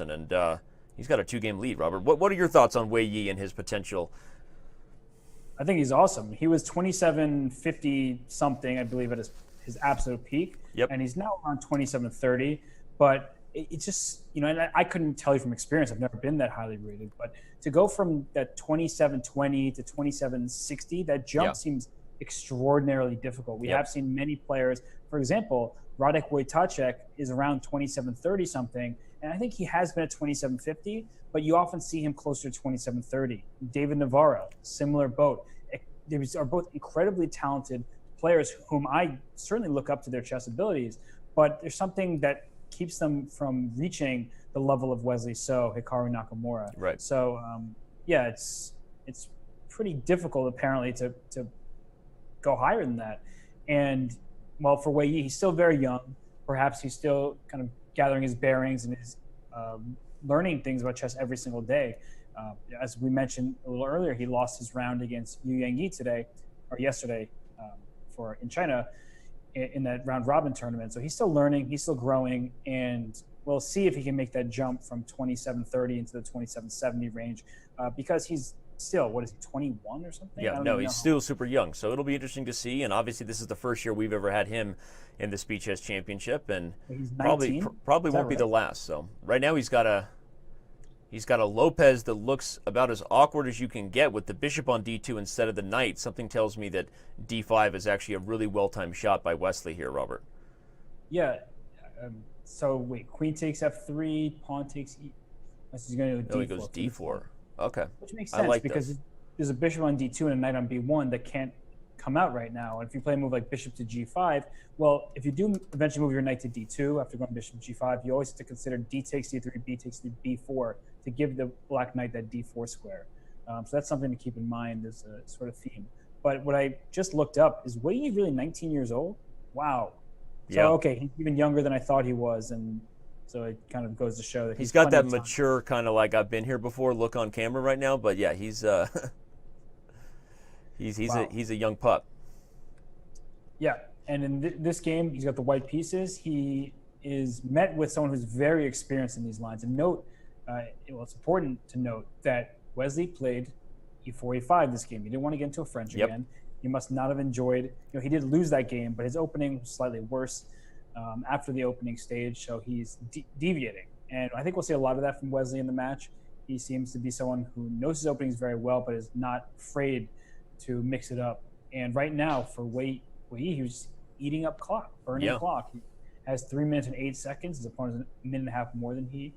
7, and he's got a 2-game lead, Robert. What are your thoughts on Wei Yi and his potential? I think he's awesome. He was 27.50 something, I believe, at his absolute peak. Yep. And he's now around 27.30. But it's just, and I couldn't tell you from experience. I've never been that highly rated. But to go from that 27.20 to 27.60, that jump seems extraordinarily difficult. We have seen many players, for example, Radek Wojtaszek is around 27.30 something. And I think he has been at 27.50, but you often see him closer to 27.30. David Navarro, similar boat. These are both incredibly talented players whom I certainly look up to their chess abilities, but there's something that keeps them from reaching the level of Wesley So, Hikaru Nakamura. Right. So, it's pretty difficult apparently to go higher than that. And well, for Wei Yi, he's still very young. Perhaps he's still kind of gathering his bearings and is learning things about chess every single day. As we mentioned a little earlier, he lost his round against Yu Yang Yi yesterday in China in that round robin tournament. So he's still learning, he's still growing, and we'll see if he can make that jump from 27.30 into the 27.70 range because he's still, 21 or something? Yeah, no, he's still super young. So it'll be interesting to see. And obviously, this is the first year we've ever had him in the Speed Chess Championship, and he's probably won't be the last. So right now, he's got a Lopez that looks about as awkward as you can get with the bishop on d2 instead of the knight. Something tells me that d5 is actually a really well-timed shot by Wesley here, Robert. Yeah. So wait, queen takes f3, pawn takes e. He's going to do d4. No, he goes d4. Okay. Which makes sense because there's a bishop on d2 and a knight on b1 that can't come out right now. And if you play a move like bishop to g5, well, if you do eventually move your knight to d2 after going bishop to g5, you always have to consider d takes d3, b takes b4 to give the black knight that d4 square. So that's something to keep in mind as a sort of theme. But what I just looked up is Wei Yi really 19 years old? Wow. So, okay, he's even younger than I thought he was, and so it kind of goes to show that he's got that mature kind of like I've been here before look on camera right now. But yeah, he's he's a young pup. Yeah, and in this game, he's got the white pieces. He is met with someone who's very experienced in these lines. And note, it's important to note that Wesley played e4, e5 this game. He didn't want to get into a French again. He must not have enjoyed. He did lose that game, but his opening was slightly worse after the opening stage, so he's deviating. And I think we'll see a lot of that from Wesley in the match. He seems to be someone who knows his openings very well, but is not afraid to mix it up. And right now, for Wei Yi, he was eating up clock, burning clock. He has 3 minutes and 8 seconds. His opponent is a minute and a half more than he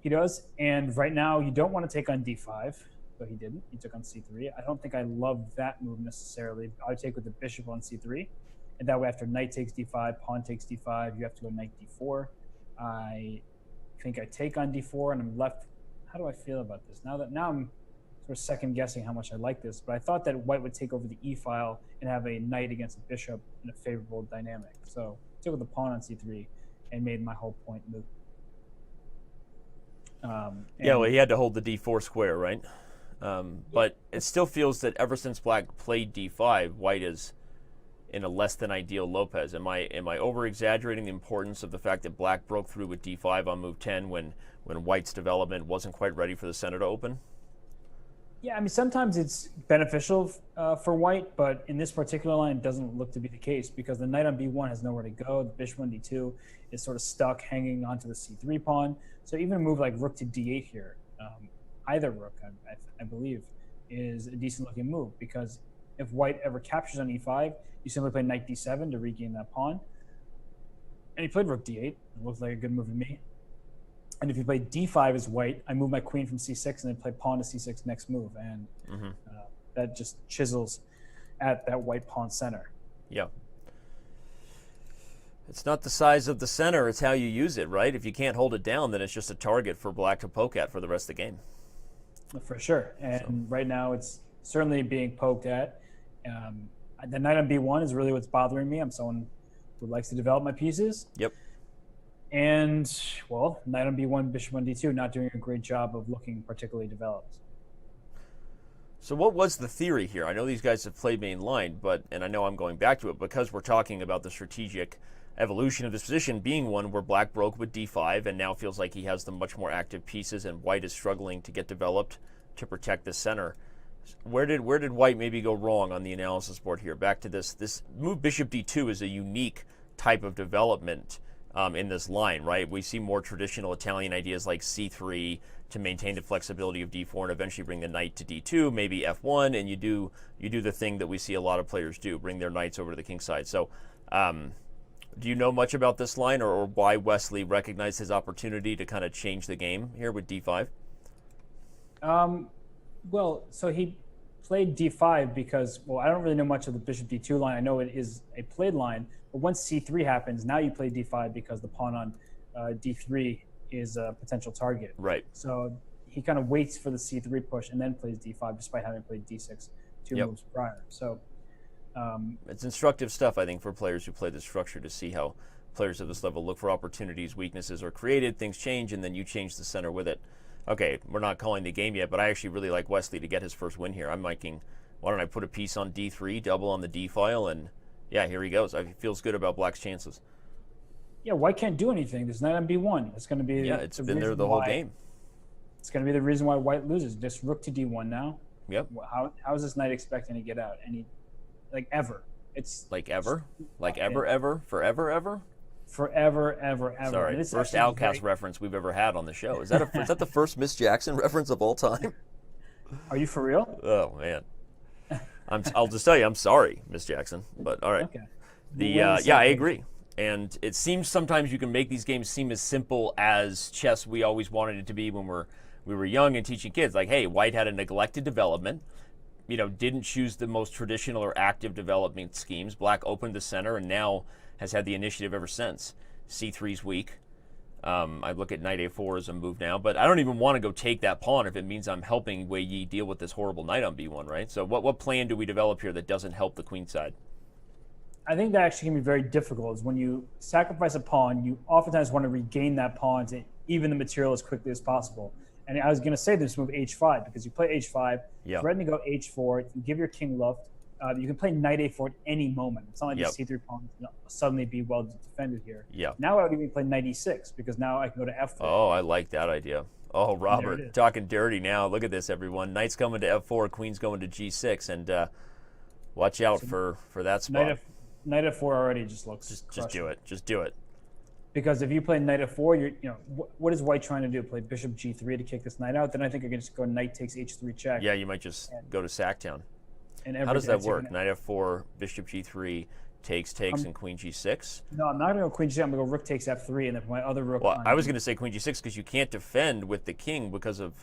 does. And right now, you don't want to take on d5. So he didn't. He took on c3. I don't think I love that move necessarily. I would take with the bishop on c3. And that way, after knight takes d5, pawn takes d5, you have to go knight d4. I think I take on d4, and I'm left. How do I feel about this? Now I'm sort of second guessing how much I like this, but I thought that white would take over the e file and have a knight against a bishop in a favorable dynamic. So I took with the pawn on c3 and made my whole point moot. Well, he had to hold the d4 square, right? But it still feels that ever since black played d5, white is in a less than ideal Lopez. Am I over exaggerating the importance of the fact that black broke through with d5 on move 10 when white's development wasn't quite ready for the center to open? Yeah, I mean, sometimes it's beneficial for white, but in this particular line, it doesn't look to be the case because the knight on b1 has nowhere to go. The bishop on d2 is sort of stuck hanging onto the c3 pawn. So even a move like rook to d8 here, either rook, I believe, is a decent-looking move because if white ever captures on e5, you simply play knight d7 to regain that pawn. And he played rook d8. It looked like a good move to me. And if you play d5 as white, I move my queen from c6 and then play pawn to c6 next move. And that just chisels at that white pawn center. Yeah. It's not the size of the center, it's how you use it, right? If you can't hold it down, then it's just a target for black to poke at for the rest of the game. For sure. And right now it's certainly being poked at. The knight on b1 is really what's bothering me. I'm someone who likes to develop my pieces. Yep. And, well, knight on b1, bishop on d2, not doing a great job of looking particularly developed. So what was the theory here? I know these guys have played main line, and I know I'm going back to it because we're talking about the strategic evolution of this position being one where black broke with d5 and now feels like he has the much more active pieces, and white is struggling to get developed to protect the center. Where did white maybe go wrong on the analysis board here? Back to this move bishop d2 is a unique type of development in this line, right? We see more traditional Italian ideas like c3 to maintain the flexibility of d4 and eventually bring the knight to d2, maybe f1, and you do the thing that we see a lot of players do, bring their knights over to the king side. So do you know much about this line, or why Wesley recognized his opportunity to kind of change the game here with d5? Well, so he played d5 because, well, I don't really know much of the bishop d2 line. I know it is a played line, but once c3 happens, now you play d5 because the pawn on d3 is a potential target. Right. So he kind of waits for the c3 push and then plays d5, despite having played d6 two moves prior. So it's instructive stuff, I think, for players who play the structure to see how players of this level look for opportunities, weaknesses are created, things change, and then you change the center with it. Okay, we're not calling the game yet, but I actually really like Wesley to get his first win here. I'm thinking, why don't I put a piece on d3, double on the d file, and yeah, here he goes. He feels good about black's chances. Yeah, white can't do anything. There's knight on b1. It's going to be it's been there the whole game. It's going to be the reason why white loses. Just rook to d1 now. Yep. How is this knight expecting to get out? Like ever? It's like ever, like ever, forever, ever. Forever, ever. Sorry, first Outcast reference we've ever had on the show. Is that the first Miss Jackson reference of all time? Are you for real? Oh man, I'll just tell you, I'm sorry, Miss Jackson. But all right, okay. I agree. And it seems sometimes you can make these games seem as simple as chess we always wanted it to be when we were young and teaching kids. Like, hey, white had a neglected development. Didn't choose the most traditional or active development schemes. Black opened the center and now has had the initiative ever since. c3's weak. I look at knight a4 as a move now, but I don't even want to go take that pawn if it means I'm helping Wei Yi deal with this horrible knight on b1, right? So what plan do we develop here that doesn't help the queen side? I think that actually can be very difficult. Is when you sacrifice a pawn, you oftentimes want to regain that pawn to even the material as quickly as possible. And I was going to say this move h5 because you play h5, threaten to go h4, you give your king luft. You can play knight a4 at any moment. It's not like the c3 pawn will suddenly be well defended here. Now I would even play knight e6 because now I can go to f4. Oh, I like that idea. Oh, Robert, talking dirty now. Look at this, everyone. Knight's coming to f4, queen's going to g6, and watch out for that spot. Knight f4 already just looks just do it. Just do it. Because if you play knight f4, what is white trying to do? Play bishop g3 to kick this knight out? Then I think I can just go knight takes h3 check. Yeah, you might just go to Sacktown. And how does that work? Knight f4, bishop g3, takes, and queen g6? No, I'm not going to go queen g6. I'm going to go rook takes f3, and then my other rook. Well, I was going to say queen g6 because you can't defend with the king because of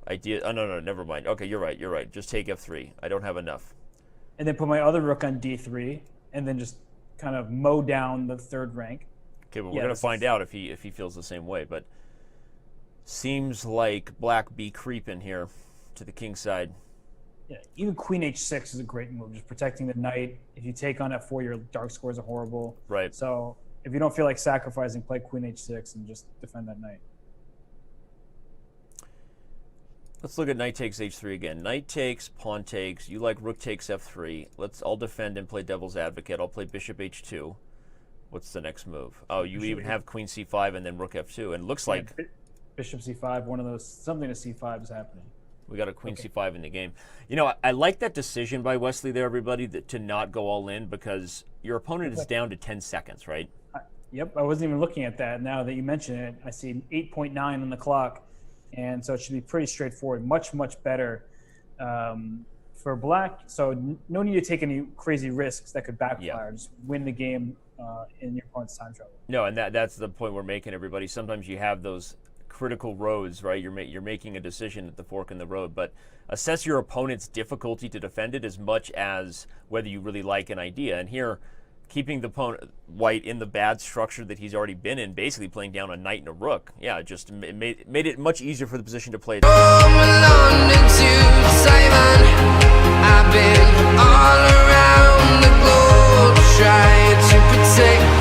idea. Oh, no, never mind. Okay, you're right. Just take f3. I don't have enough. And then put my other rook on d3, and then just kind of mow down the third rank. Okay, but we're going to find out if he feels the same way. But seems like be creeping here to the king side. Yeah, even queen h6 is a great move, just protecting the knight. If you take on f4, your dark scores are horrible. Right. So if you don't feel like sacrificing, play queen h6 and just defend that knight. Let's look at knight takes h3 again. Knight takes, pawn takes. You like rook takes f3. I'll defend and play devil's advocate. I'll play bishop h2. What's the next move? Oh, you even have queen c5 and then rook f2. And it looks like bishop c5, one of those, something to c5 is happening. We got a queen c5 in the game. I like that decision by Wesley there, everybody, to not go all in because your opponent is down to 10 seconds, right? Yep, I wasn't even looking at that. Now that you mention it, I see 8.9 on the clock. And so it should be pretty straightforward, much, much better for black. So no need to take any crazy risks that could backfire. Just win the game in your opponent's time trouble. No, and that's the point we're making, everybody. Sometimes you have those critical roads, right? You're making a decision at the fork in the road, but assess your opponent's difficulty to defend it as much as whether you really like an idea. And here, keeping the opponent white in the bad structure that he's already been in, basically playing down a knight and a rook. Yeah, it made it much easier for the position to play. From London to Taiwan, I've been all around the globe trying to protect